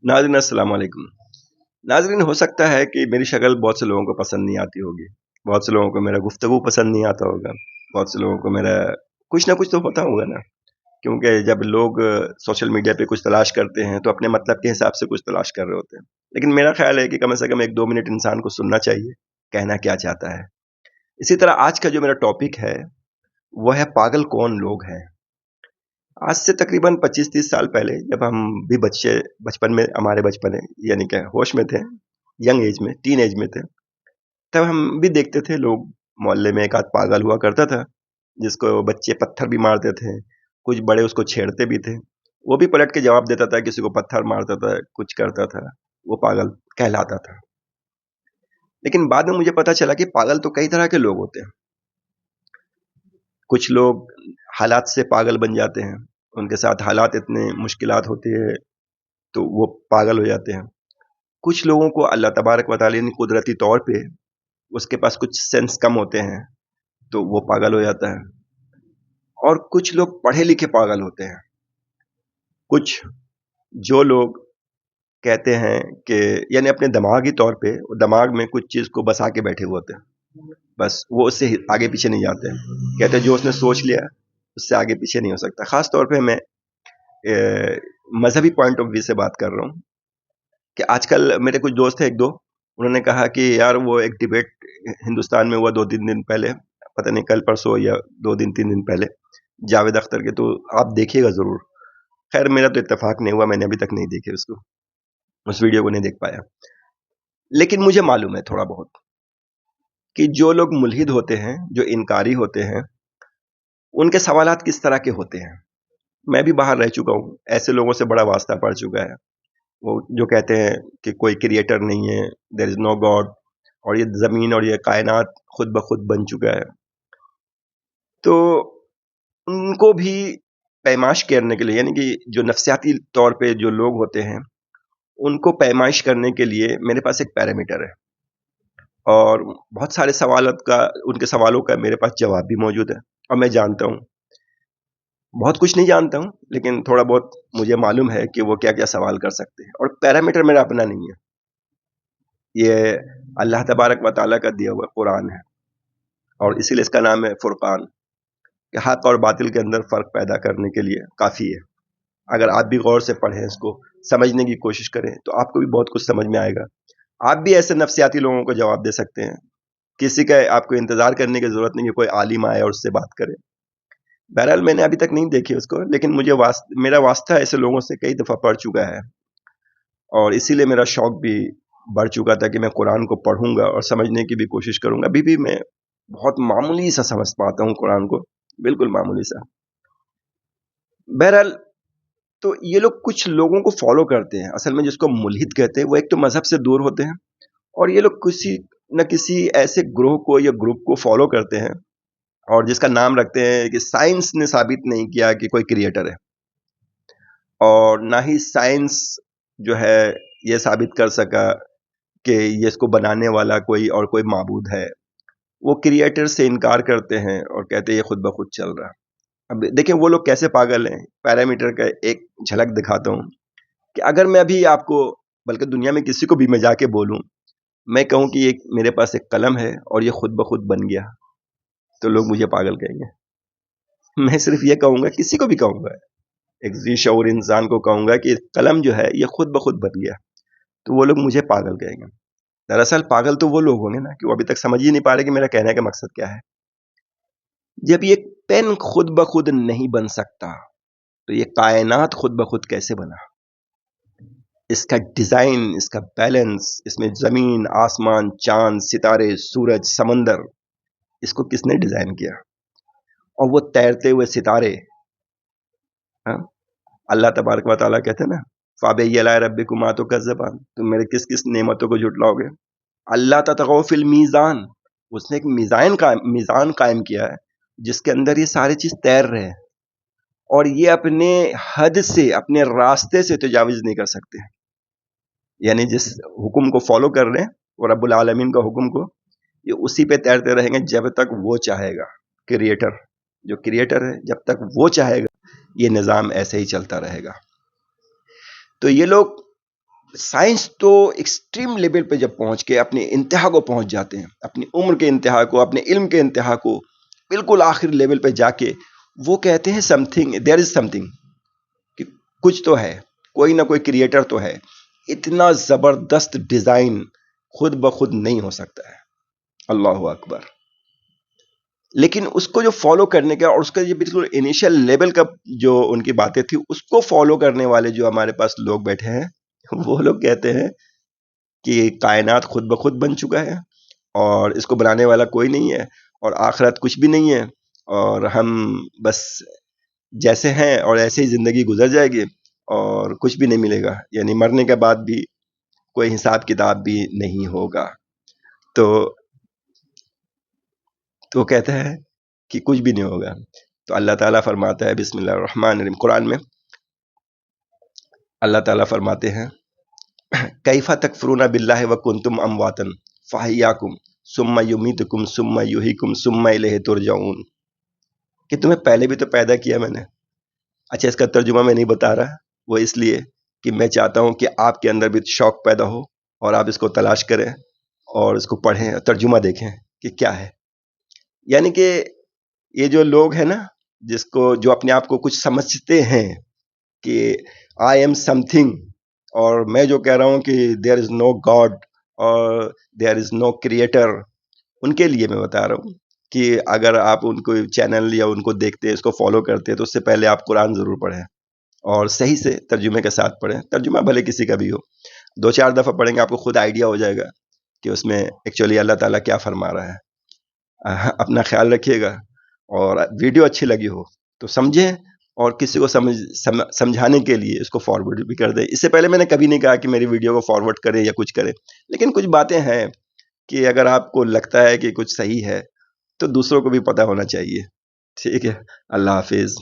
नाज़रीन अस्सलाम वालेकुम। नाज़रीन, हो सकता है कि मेरी शक्ल बहुत से लोगों को पसंद नहीं आती होगी, बहुत से लोगों को मेरा गुफ्तगू पसंद नहीं आता होगा, बहुत से लोगों को मेरा कुछ ना कुछ तो होता होगा ना, क्योंकि जब लोग सोशल मीडिया पे कुछ तलाश करते हैं तो अपने मतलब के हिसाब से कुछ तलाश कर रहे होते हैं। लेकिन मेरा ख़्याल है कि कम से कम 1-2 मिनट इंसान को सुनना चाहिए, कहना क्या चाहता है। इसी तरह आज का जो मेरा टॉपिक है, वो है पागल कौन लोग हैं। आज से तकरीबन 25-30 साल पहले जब हम भी बचपन में हमारे बचपन है यानी कि होश में थे, यंग एज में, टीन एज में थे, तब हम भी देखते थे लोग मोहल्ले में एक आध पागल हुआ करता था जिसको बच्चे पत्थर भी मारते थे, कुछ बड़े उसको छेड़ते भी थे, वो भी पलट के जवाब देता था, किसी को पत्थर मारता था, कुछ करता था, वो पागल कहलाता था। लेकिन बाद में मुझे पता चला कि पागल तो कई तरह के लोग होते हैं। कुछ लोग हालात से पागल बन जाते हैं, उनके साथ हालात इतने मुश्किलात होती है तो वो पागल हो जाते हैं। कुछ लोगों को अल्लाह तबारक व तआला ने कुदरती तौर पे उसके पास कुछ सेंस कम होते हैं तो वो पागल हो जाता है। और कुछ लोग पढ़े लिखे पागल होते हैं। कुछ जो लोग कहते हैं कि यानी अपने दिमागी तौर पे दिमाग में कुछ चीज़ को बसा के बैठे हुए होते हैं, बस वो उससे आगे पीछे नहीं जाते हैं। कहते हैं जो उसने सोच लिया उससे आगे पीछे नहीं हो सकता। ख़ास तौर पे मैं मजहबी पॉइंट ऑफ व्यू से बात कर रहा हूँ कि आजकल मेरे कुछ दोस्त हैं, एक दो, उन्होंने कहा कि यार वो एक डिबेट हिंदुस्तान में हुआ 2-3 दिन पहले, पता नहीं कल परसों या 2 दिन 3 दिन पहले, जावेद अख्तर के, तो आप देखिएगा ज़रूर। खैर मेरा तो इत्तेफाक नहीं हुआ, मैंने अभी तक नहीं देखे उसको, उस वीडियो को नहीं देख पाया। लेकिन मुझे मालूम है थोड़ा बहुत कि जो लोग मुल्हिद होते हैं, जो इनकारी होते हैं, उनके सवालात किस तरह के होते हैं। मैं भी बाहर रह चुका हूँ, ऐसे लोगों से बड़ा वास्ता पड़ चुका है। वो जो कहते हैं कि कोई क्रिएटर नहीं है, देयर इज नो गॉड, और ये ज़मीन और ये कायनात खुद ब खुद बन चुका है, तो उनको भी पैमाइश करने के लिए, यानी कि जो नफ्सियाती तौर पे जो लोग होते हैं, उनको पैमाइश करने के लिए मेरे पास एक पैरामीटर है, और बहुत सारे सवालों का, उनके सवालों का मेरे पास जवाब भी मौजूद है। और मैं जानता हूँ, बहुत कुछ नहीं जानता हूँ, लेकिन थोड़ा बहुत मुझे मालूम है कि वो क्या क्या सवाल कर सकते हैं। और पैरामीटर मेरा अपना नहीं है, ये अल्लाह तबारक व तआला का दिया हुआ कुरान है, और इसीलिए इसका नाम है फुरकान, कि हक और बातिल के अंदर फ़र्क पैदा करने के लिए काफ़ी है। अगर आप भी गौर से पढ़ें, इसको समझने की कोशिश करें, तो आपको भी बहुत कुछ समझ में आएगा। आप भी ऐसे नफ्सियाती लोगों को जवाब दे सकते हैं। किसी का आपको इंतज़ार करने की ज़रूरत नहीं है कोई आलिम आए और उससे बात करे। बहरहाल मैंने अभी तक नहीं देखी उसको, लेकिन मुझे मेरा वास्ता ऐसे लोगों से कई दफ़ा पड़ चुका है, और इसीलिए मेरा शौक भी बढ़ चुका था कि मैं कुरान को पढ़ूंगा और समझने की भी कोशिश करूंगा। अभी भी मैं बहुत मामूली सा समझ पाता हूँ कुरान को, बिल्कुल मामूली सा। बहरहाल, तो ये लोग कुछ लोगों को फॉलो करते हैं, असल में जिसको मुल्हिद कहते हैं, वो एक तो मजहब से दूर होते हैं, और ये लोग किसी न किसी ऐसे ग्रोह को या ग्रुप को फॉलो करते हैं, और जिसका नाम रखते हैं कि साइंस ने साबित नहीं किया कि कोई क्रिएटर है, और ना ही साइंस जो है ये साबित कर सका कि ये इसको बनाने वाला कोई और कोई माबूद है। वो क्रिएटर से इनकार करते हैं और कहते हैं ये खुद ब खुद चल रहा है। अब देखें वो लोग कैसे पागल हैं। पैरामीटर का एक झलक दिखाता हूँ कि अगर मैं अभी आपको, बल्कि दुनिया में किसी को भी मैं जाके बोलूँ, मैं कहूँ कि ये मेरे पास एक कलम है और ये खुद ब खुद बन गया, तो लोग मुझे पागल कहेंगे। मैं सिर्फ ये कहूँगा, किसी को भी कहूँगा, एक जी शऊर इंसान को कहूँगा कि कलम जो है ये खुद ब खुद बन गया, तो वो लोग मुझे पागल कहेंगे। दरअसल पागल तो वो लोग होंगे ना कि वो अभी तक समझ ही नहीं पा रहे कि मेरा कहने का मकसद क्या है। जब ये पेन खुद ब खुद नहीं बन सकता, तो ये कायनात खुद ब खुद कैसे बना? इसका डिजाइन, इसका बैलेंस, इसमें जमीन, आसमान, चांद, सितारे, सूरज, समंदर, इसको किसने डिजाइन किया? और वो तैरते हुए सितारे, हाँ, अल्लाह तबारक व तआला कहते हैं ना, फाबैय्या रब्बिकुमा तुकज़्ज़बान, तुम मेरे किस किस नेमतों को झुटलाओगे? अल्लाह ततगौ फिल मीज़ान, उसने एक मीज़ान कायम किया है जिसके अंदर ये सारी चीज तैर रहे हैं, और ये अपने हद से, अपने रास्ते से तजाविज नहीं कर सकते। यानी जिस हुक्म को फॉलो कर रहे हैं, वो रब्बुल आलमीन का हुक्म को, ये उसी पे तैरते रहेंगे जब तक वो चाहेगा। क्रिएटर, जो क्रिएटर है, जब तक वो चाहेगा ये निज़ाम ऐसे ही चलता रहेगा। तो ये लोग سائنس تو ایکسٹریم لیول پہ جب پہنچ کے اپنے انتہا کو پہنچ جاتے ہیں، اپنی عمر کے انتہا کو، اپنے علم کے انتہا کو، بالکل آخر لیول پہ جا کے وہ کہتے ہیں سم تھنگ، دیر از سم تھنگ، کہ کچھ تو ہے، کوئی نہ کوئی کریٹر تو ہے. اتنا زبردست ڈیزائن خود بخود نہیں ہو سکتا ہے. اللہ اکبر. لیکن اس کو جو فالو کرنے کا اور اس کا جو بالکل انیشل لیول کا جو ان کی باتیں تھی، اس کو فالو کرنے والے جو ہمارے پاس لوگ بیٹھے ہیں، وہ لوگ کہتے ہیں کہ کائنات خود بخود بن چکا ہے اور اس کو بنانے والا کوئی نہیں ہے اور آخرت کچھ بھی نہیں ہے اور ہم بس جیسے ہیں اور ایسے ہی زندگی گزر جائے گی اور کچھ بھی نہیں ملے گا، یعنی مرنے کے بعد بھی کوئی حساب کتاب بھی نہیں ہوگا. تو وہ کہتا ہے کہ کچھ بھی نہیں ہوگا. تو اللہ تعالیٰ فرماتا ہے بسم اللہ الرحمن الرحیم، قرآن میں اللہ تعالیٰ فرماتے ہیں کیف تکفرون باللہ وکنتم امواتا فاحیاکم ثم یمیتکم ثم یحییکم ثم الیہ ترجعون، کہ تمہیں پہلے بھی تو پیدا کیا میں نے. اچھا، اس کا ترجمہ میں نہیں بتا رہا، وہ اس لیے کہ میں چاہتا ہوں کہ آپ کے اندر بھی شوق پیدا ہو اور آپ اس کو تلاش کریں اور اس کو پڑھیں اور ترجمہ دیکھیں کہ کیا ہے. یعنی کہ یہ جو لوگ ہیں نا، جس کو جو اپنے آپ کو کچھ سمجھتے ہیں کہ آئی ایم سم تھنگ، اور میں جو کہہ رہا ہوں کہ دیر از نو گاڈ اور دیر از نو کریٹر، ان کے لیے میں بتا رہا ہوں کہ اگر آپ ان کو چینل یا ان کو دیکھتے، اس کو فالو کرتے، تو اس سے پہلے آپ قرآن ضرور پڑھیں اور صحیح سے ترجمے کے ساتھ پڑھیں. ترجمہ بھلے کسی کا بھی ہو، 2-4 دفعہ پڑھیں گے آپ کو خود آئیڈیا ہو جائے گا کہ اس میں ایکچولی اللہ تعالیٰ کیا فرما رہا ہے. اپنا خیال رکھیے گا، اور ویڈیو اچھی لگی ہو تو سمجھیں اور کسی کو سمجھانے کے لیے اس کو فارورڈ بھی کر دیں. اس سے پہلے میں نے کبھی نہیں کہا کہ میری ویڈیو کو فارورڈ کریں یا کچھ کریں، لیکن کچھ باتیں ہیں کہ اگر آپ کو لگتا ہے کہ کچھ صحیح ہے تو دوسروں کو بھی پتہ ہونا چاہیے. ٹھیک ہے، اللہ حافظ.